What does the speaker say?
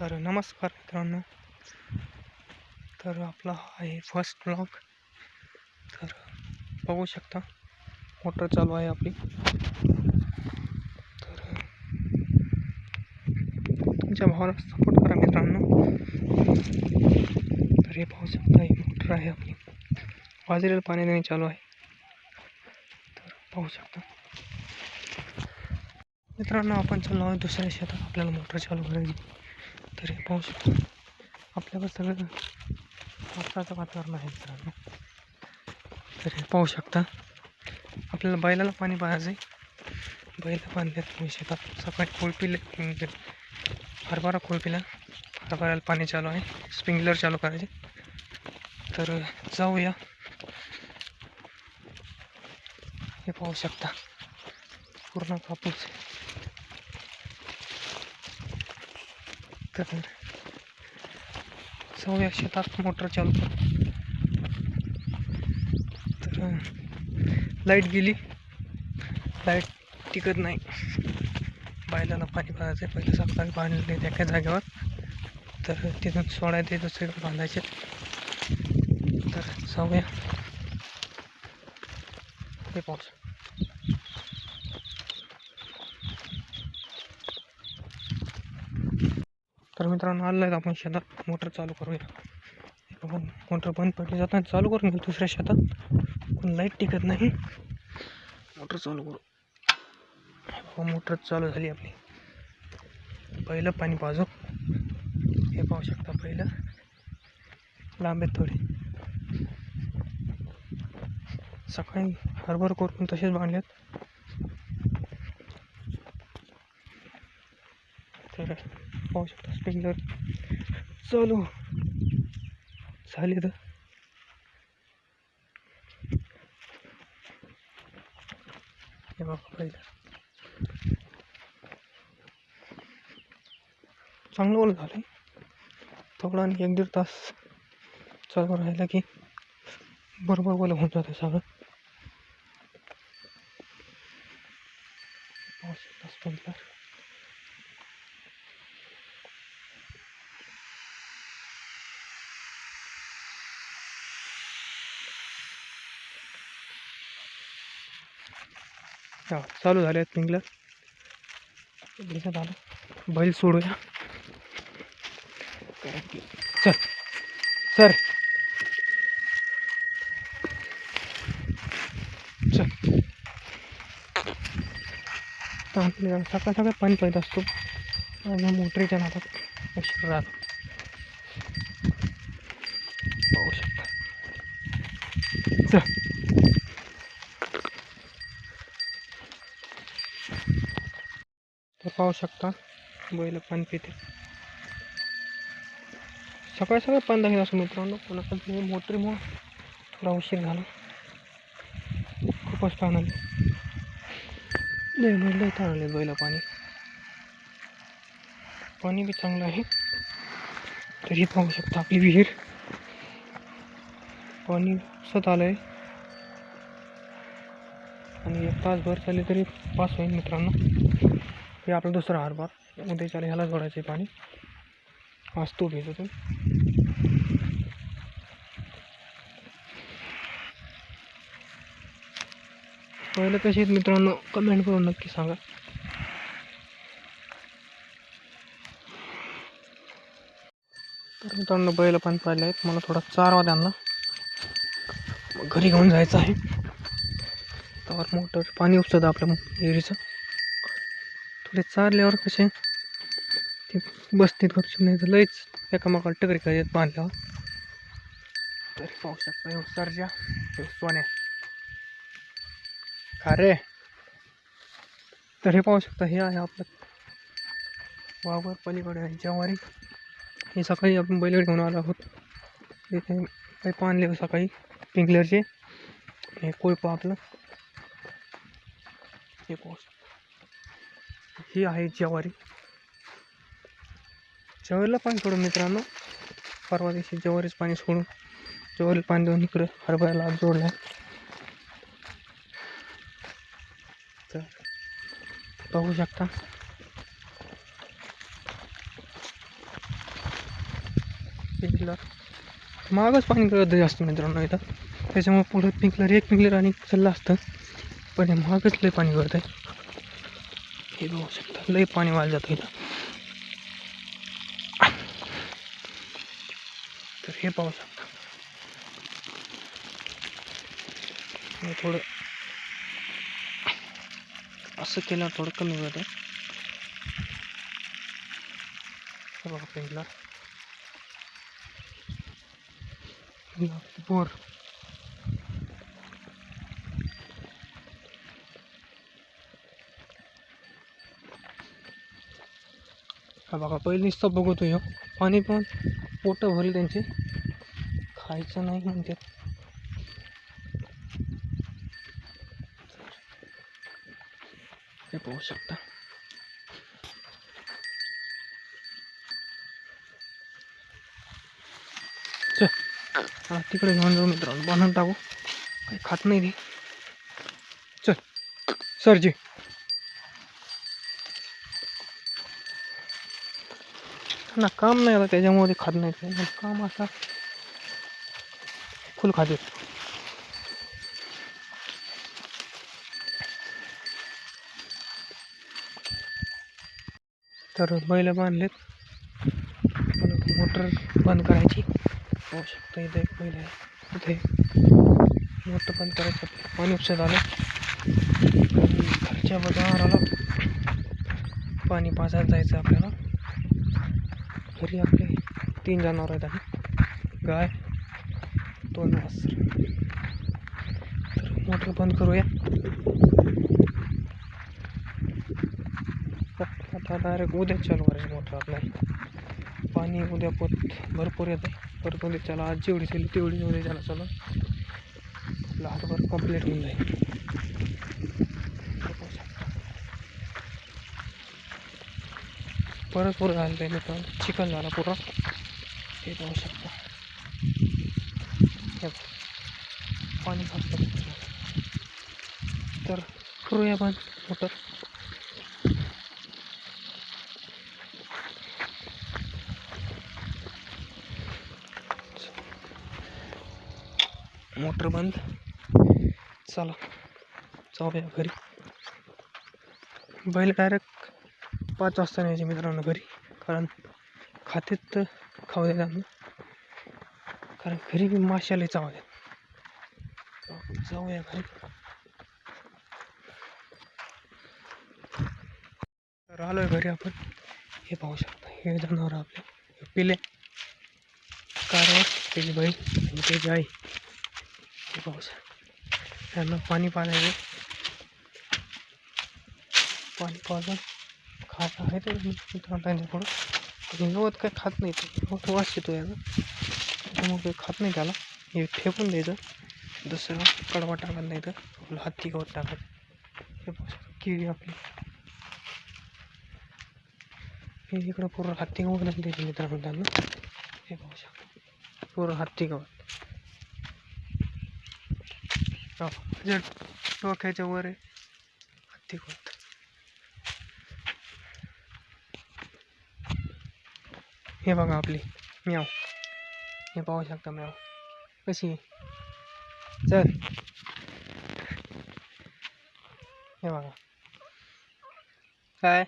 तर नमस्कार मित्रांनो. तर आपला हा आहे फर्स्ट ब्लॉग. तर बघू शकता मोटर चालू आहे आपली. तर तुमच्या भावाला सपोर्ट करा मित्रांनो. तर हे पाहू शकता ही मोटर आहे आपली. बाजरीला पाणी देणे चालू आहे. तर पाहू शकता मित्रांनो, आपण चाललो आहोत दुसऱ्या शेतात. आपल्याला मोटर चालू करायची. तर हे पाहू शकता आपल्याकडे सगळं पावसाचं वातावरण आहे मित्रांनो. तर हे पाहू शकता आपल्याला बैलाला पाणी पाहायचं आहे. बैल बांधलेत शेतात. सकाळी कोळपीले हरभरा कोळपीला हरभऱ्याला पाणी चालू आहे. स्प्रिंकलर चालू करायचे. तर जाऊया. हे पाहू शकता पूर्ण कापूस. तर जाऊया शेतात. मोटर चालू कर. तर लाईट गेली. लाईट टिकत नाही. बैलाला पाणी पाहायचं आहे. पहिले सकाळी बांधले एका जागेवर. तर तिथून सोडायचे दुसरीकडे बांधायचे. तर जाऊया. हे पाऊस. तर मित्रांनो आलं आहे आपण शेतात. मोटर चालू करूया. आपण मोटर बंद पडली जाताना चालू करून घेऊ दुसऱ्या शेतात. पण लाईट टिकत नाही. मोटर चालू करू. मोटर चालू झाली आपली. पहिलं पाणी पाजू. हे पाहू शकता पहिलं लांब आहेत थोडे. सकाळी हरभर करून तसेच बांधलेत. तर पाहू शकता स्प्रिंकलर चालू झाले. तर हे बघा पहिलं चांगलं ओलं झालं. थोडा आणि 1-1.5 तास चालू राहिलं की बरोबर ओलं होऊन जातं सगळं. पाहू शकता स्प्रिंकलर. हा चालू झाले आहेत स्प्रिंकलर. दिसत आलं. बैल सोडूया. चल सर चल. सकाळ सकाळ पाणी पाहिजे असतो. मोटरीच्या नादात उशीर राहतो. पाहू शकता. चल. तर पाहू शकता बैल पाणी पिते. सकाळी सकाळी पाणी दाखवत असं मित्रांनो. कोणाकडे मोटरीमुळं थोडा उशीर झाला. खूपच ताण आले. लय म्हणजे लय ताण आले बैला. पाणी बी चांगलं आहे. तरी पाहू शकता आपली विहीर. पाणी सत आलं आहे. आणि 1 तासभर चालले तरी पास होईल मित्रांनो. हे आपला दुसरा हरभर. उद्याच्याला ह्याला जोडायचं पाणी. आज तो भेटतो. पहिलं कसे आहेत मित्रांनो कमेंट करून नक्की सांगा. तर मित्रांनो बैल पण पाहिले आहेत. मला थोडा चारवा त्यांना मग घरी घेऊन जायचं आहे. त्यावर मोटर पाणी उपसतं आपल्या विहिरीचं. थोडे चारल्यावर कसे ते बसतील गपचूप. नाही तर लईच एकामेकाला टकरी करायच्यात बांधल्यावर. तर पाहू शकता हे सरजा हे सोन्या का रे. तर हे पाहू शकता हे आहे आपलं वावर. पलीकडे आहे ज्वारी. हे सकाळी आपण बैलगाडी घेऊन आलो आहोत. हे पाईप आणले सकाळी स्प्रिंकलरचे. हे कोळपं आपलं. हे पाहू शकता ही आहे ज्वारी. ज्वारीला पाणी सोडून मित्रांनो. परवा दिवशी ज्वारीच पाणी सोडून ज्वारीला पाणी देऊन इकडं हरभऱ्याला जोडलं आहे. तर पाहू शकता स्प्रिंकलर मागच पाणी गळत जास्त मित्रांनो इथं, त्याच्यामुळे पुढं स्प्रिंकलर एक स्प्रिंकलर आणि चाललं असतं, पण हे मागच लय पाणी गळत आहे. हे बघू शकता लय पाणी वाया जातं इथं. तर हे पाहू शकता हे थोडं असं केल्यावर थोडं कमी होतं. हे बघा स्प्रिंकलर बोर हा बघा पहिले नुसतं बघतो ह्यो पाणी पण पोटं भरले त्यांचे, खायचं नाही म्हणते. हे पाहू शकता चल तिकडे घेऊन जाऊ मित्रांनो, बनवून टाकू, काही खात नाही ती. चल सरजी ना काम नाही आता त्याच्यामुळे खात नाही ते, काम असा फुल खाते. तर बैल बांधलेत, मोटर बंद करायची. पाहू शकता इथे एक बैल आहे, इथे मोटर बंद करायचं. पाणी उपसत आलं, घरच्या बाजाराला पाणी पाजायला जायचं आपल्याला. घरी आपले 3 जनावर आहेत आणि गाय 2 वासरं. तर मोटर बंद करूया आता. डायरेक्ट उद्या चालू करायची मोटर आपल्याला. पाणी उद्या भरपूर येतं, परत उद्या त्याला आज जेवढी चालली तेवढी उद्या त्याला चालू आपला हातभर कंप्लीट होऊन जाईल. परत पुरं झालं ते मित्रांनो, चिखल झाला पुरा. हे पाहू शकता हे पाणी फासतं. तर करूया पण मोटर. मोटर बंद. चला जाऊया घरी. बैल डायरेक्ट 5 वाजता न्यायचे मित्रांनो घरी, कारण खातेत तर खाऊ द्या त्यांना, कारण घरी बी माशाला चावा द्या. जाऊया घरी. तर आलोय घरी आपण. हे पाहू शकता हे जनावर आपले पिले कारवर, त्याची बाई आणि त्याची आई. हे पाहू शकता त्यांना पाणी पाजायचं. पाणी पाजून खात आहे ते मित्रांनो त्यांच्याकडून. गवत काय खात नाही, ते गवत वास येतो याचा, त्यामुळे काही खात नाही त्याला. हे फेकून द्यायचं, दुसरं कडवा टाकायला नाही तर आपलं हत्ती गवत टाकायचं. हे पाहू शकता केळी आपली, हे इकडं पूर्ण हत्ती गवत नाही द्यायचं मित्रांनो त्यांना. हे पाहू शकता पूर्ण हत्ती गवत डोक्याच्या वर आहे हत्ती गवत. हे बघा आपली म्याव, हे पाहू शकता म्याव कशी. चल हे बघा काय